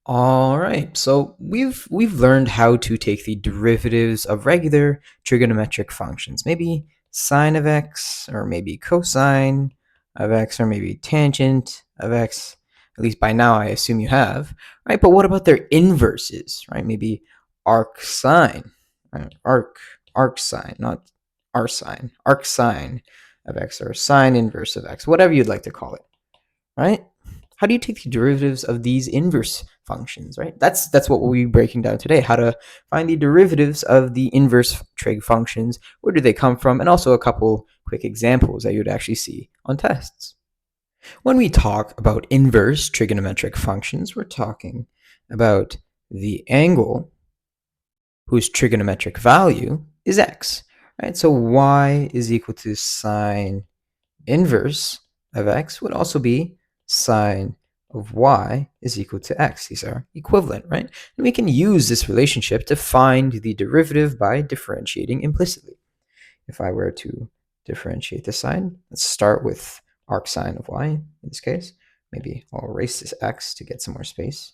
All right, so we've learned how to take the derivatives of regular trigonometric functions, maybe sine of x, or maybe cosine of x, or maybe tangent of x. At least by now, I assume you have, right? But what about their inverses, right? Maybe arc sine, right? arc sine, not arc sine of x, or sine inverse of x, whatever you'd like to call it, right? How do you take the derivatives of these inverse functions, right? That's what we'll be breaking down today, how to find the derivatives of the inverse trig functions, where do they come from, and also a couple quick examples that you'd actually see on tests. When we talk about inverse trigonometric functions, we're talking about the angle whose trigonometric value is x, right? So y is equal to sine inverse of x would also be sine of y is equal to x. These are equivalent, right? And we can use this relationship to find the derivative by differentiating implicitly. If I were to differentiate the sign, let's start with arc sine of y in this case. Maybe I'll erase this x to get some more space,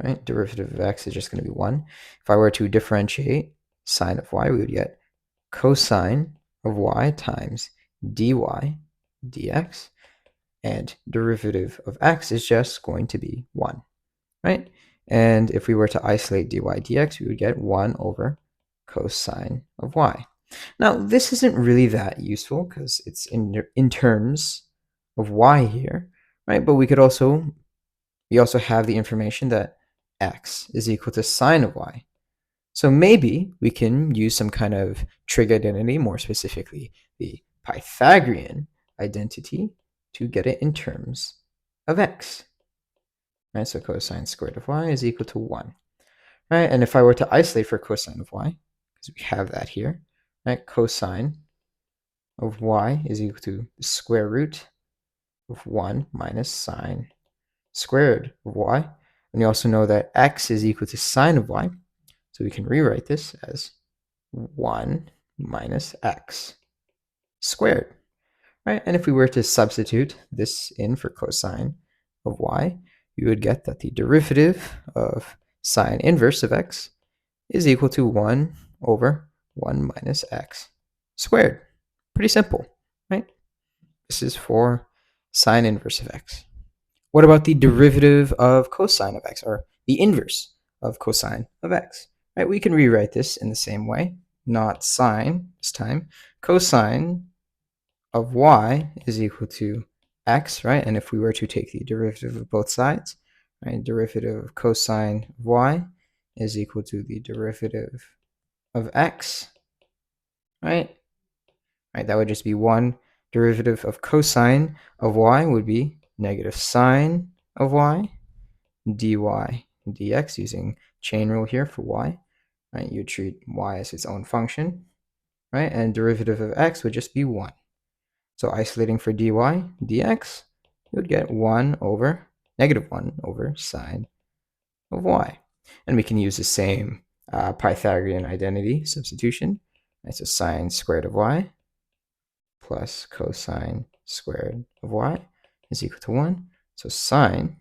right? Derivative of x is just going to be 1. If I were to differentiate sine of y, we would get cosine of y times dy dx, and derivative of x is just going to be 1, right? And if we were to isolate dy dx, we would get 1 over cosine of y. Now, this isn't really that useful because it's in terms of y here, right? But we also have the information that x is equal to sine of y. So maybe we can use some kind of trig identity, more specifically the Pythagorean identity, to get it in terms of x. Right, so cosine squared of y is equal to 1. Right, and if I were to isolate for cosine of y, because we have that here, right, cosine of y is equal to the square root of 1 minus sine squared of y. And you also know that x is equal to sine of y, so we can rewrite this as 1 minus x squared, right? And if we were to substitute this in for cosine of y, you would get that the derivative of sine inverse of x is equal to 1 over 1 minus x squared. Pretty simple, right? This is for sine inverse of x. What about the derivative of cosine of x, or the inverse of cosine of x? Right, we can rewrite this in the same way, not sine this time. Cosine of y is equal to x, right? And if we were to take the derivative of both sides, right, derivative of cosine of y is equal to the derivative of x, right? Right, that would just be 1. Derivative of cosine of y would be negative sine of y, dy dx, using chain rule here for y, right? You treat y as its own function, right? And derivative of x would just be 1. So isolating for dy dx, you would get negative 1 over sine of y. And we can use the same Pythagorean identity substitution. Right? So sine squared of y plus cosine squared of y is equal to 1. So sine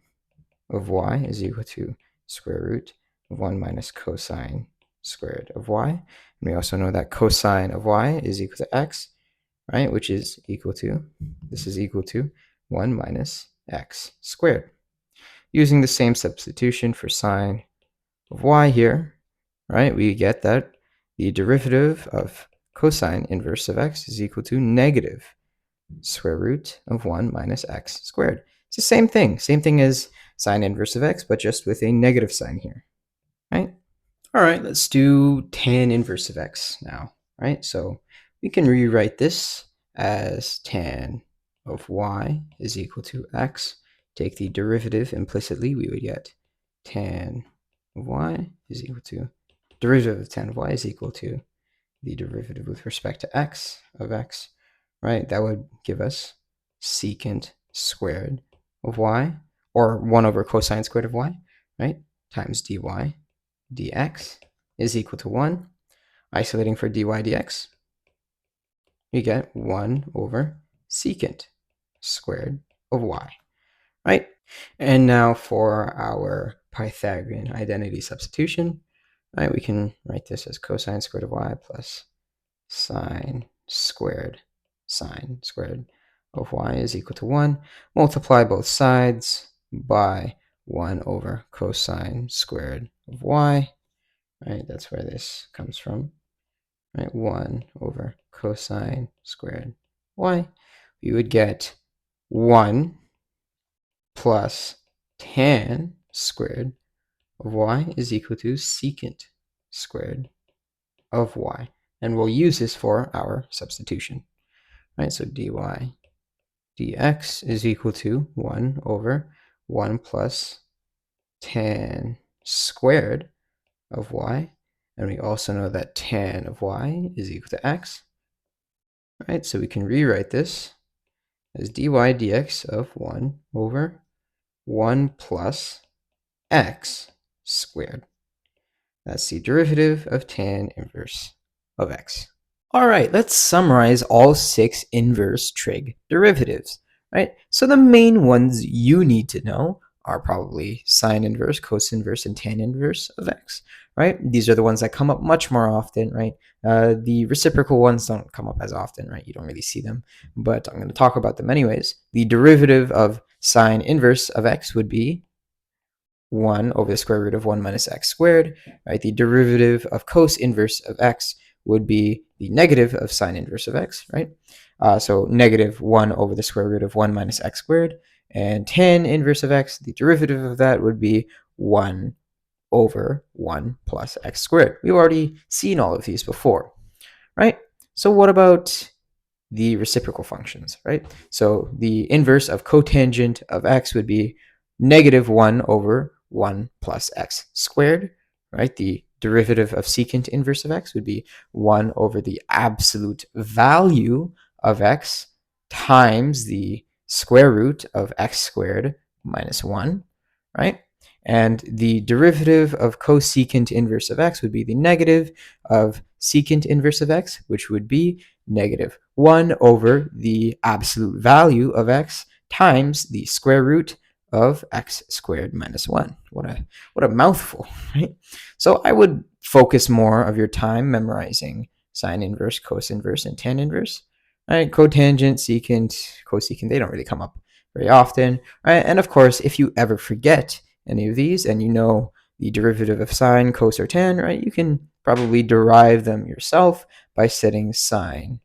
of y is equal to square root of 1 minus cosine squared of y. And we also know that cosine of y is equal to x, right? Which is equal to, this is equal to 1 minus x squared. Using the same substitution for sine of y here, right, we get that the derivative of cosine inverse of x is equal to negative square root of 1 minus x squared. It's the same thing as sine inverse of x, but just with a negative sign here, right? All right, let's do tan inverse of x now, right? So we can rewrite this as tan of y is equal to x. Take the derivative implicitly, we would get tan of y is equal to, derivative of tan of y is equal to the derivative with respect to x of x, right? That would give us secant squared of y, or 1 over cosine squared of y, right? Times dy dx is equal to 1. Isolating for dy dx, you get 1 over secant squared of y, right? And now for our Pythagorean identity substitution, right, we can write this as cosine squared of y plus sine squared of y is equal to 1. Multiply both sides by 1 over cosine squared of y, right? That's where this comes from, right? 1 over cosine squared y. We would get 1 plus tan squared of y is equal to secant squared of y. And we'll use this for our substitution, right? So dy dx is equal to 1 over 1 plus tan squared of y. And we also know that tan of y is equal to x, right? So we can rewrite this as dy dx of 1 over 1 plus x squared. That's the derivative of tan inverse of x. All right, let's summarize all 6 inverse trig derivatives, right? So the main ones you need to know are probably sine inverse, cos inverse, and tan inverse of x, right? These are the ones that come up much more often, right? The reciprocal ones don't come up as often, right? You don't really see them, but I'm going to talk about them anyways. The derivative of sine inverse of x would be 1 over the square root of 1 minus x squared, right? The derivative of cos inverse of x would be the negative of sine inverse of x, right? So negative 1 over the square root of 1 minus x squared. And tan inverse of x, the derivative of that would be 1 over 1 plus x squared. We've already seen all of these before, right? So what about the reciprocal functions, right? So the inverse of cotangent of x would be negative 1 over 1 plus x squared, right? The derivative of secant inverse of x would be 1 over the absolute value of x times the square root of x squared minus 1, right? And the derivative of cosecant inverse of x would be the negative of secant inverse of x, which would be negative 1 over the absolute value of x times the square root of x squared minus 1. What a mouthful, right? So I would focus more of your time memorizing sine inverse, cos inverse, and tan inverse. Right? Cotangent, secant, cosecant, they don't really come up very often. Right? And of course, if you ever forget any of these and you know the derivative of sine, cos, or tan, right, you can probably derive them yourself by setting sine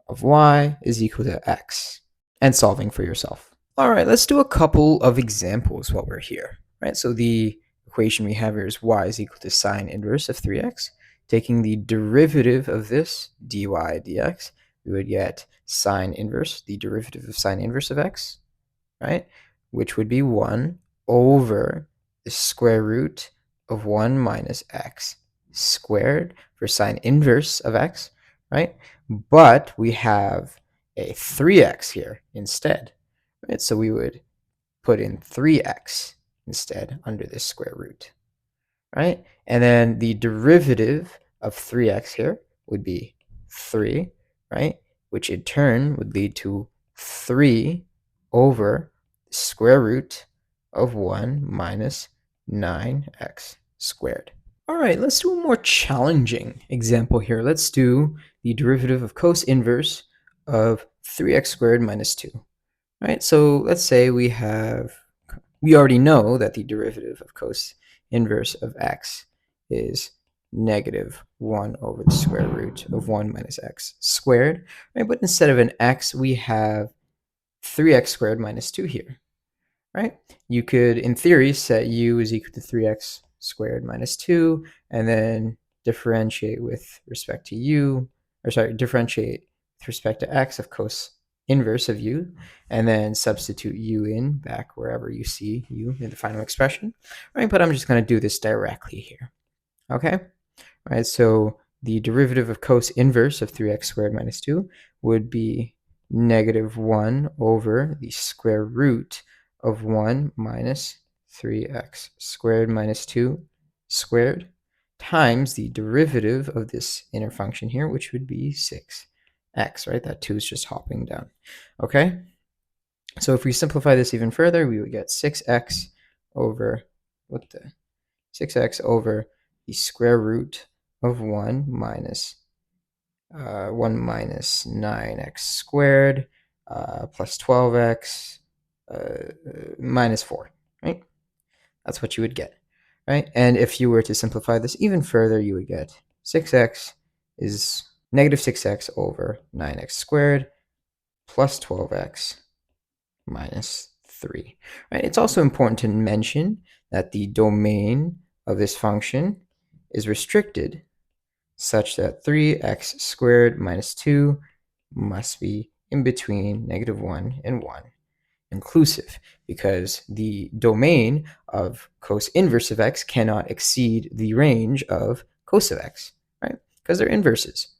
of y is equal to x and solving for yourself. All right, let's do a couple of examples while we're here, right? So the equation we have here is y is equal to sine inverse of 3x. Taking the derivative of this, dy dx, we would get sine inverse, the derivative of sine inverse of x, right? Which would be 1 over the square root of 1 minus x squared for sine inverse of x, right? But we have a 3x here instead, right? So we would put in 3x instead under this square root, right? And then the derivative of 3x here would be 3, right? Which in turn would lead to 3 over the square root of 1 minus 9x squared. All right, let's do a more challenging example here. Let's do the derivative of cos inverse of 3x squared minus 2. Right, so let's say we already know that the derivative of cos inverse of x is negative 1 over the square root of 1 minus x squared, right? But instead of an x, we have 3x squared minus 2 here, right? You could, in theory, set u is equal to 3x squared minus 2, and then differentiate with respect to u, differentiate with respect to x of cos inverse of u, and then substitute u in back wherever you see u in the final expression, right? But I'm just going to do this directly here, okay? Right, so the derivative of cos inverse of 3x squared minus 2 would be negative 1 over the square root of 1 minus 3x squared minus 2 squared times the derivative of this inner function here, which would be 6x, right? That 2 is just hopping down, okay? So if we simplify this even further, we would get 6x over what the 6x over the square root of 1 minus 9x squared plus 12x minus 4, right? That's what you would get, right? And if you were to simplify this even further, you would get 6x is negative 6x over 9x squared plus 12x minus 3, right? It's also important to mention that the domain of this function is restricted such that 3x squared minus 2 must be in between negative 1 and 1 inclusive, because the domain of cos inverse of x cannot exceed the range of cos of x, right? Because they're inverses.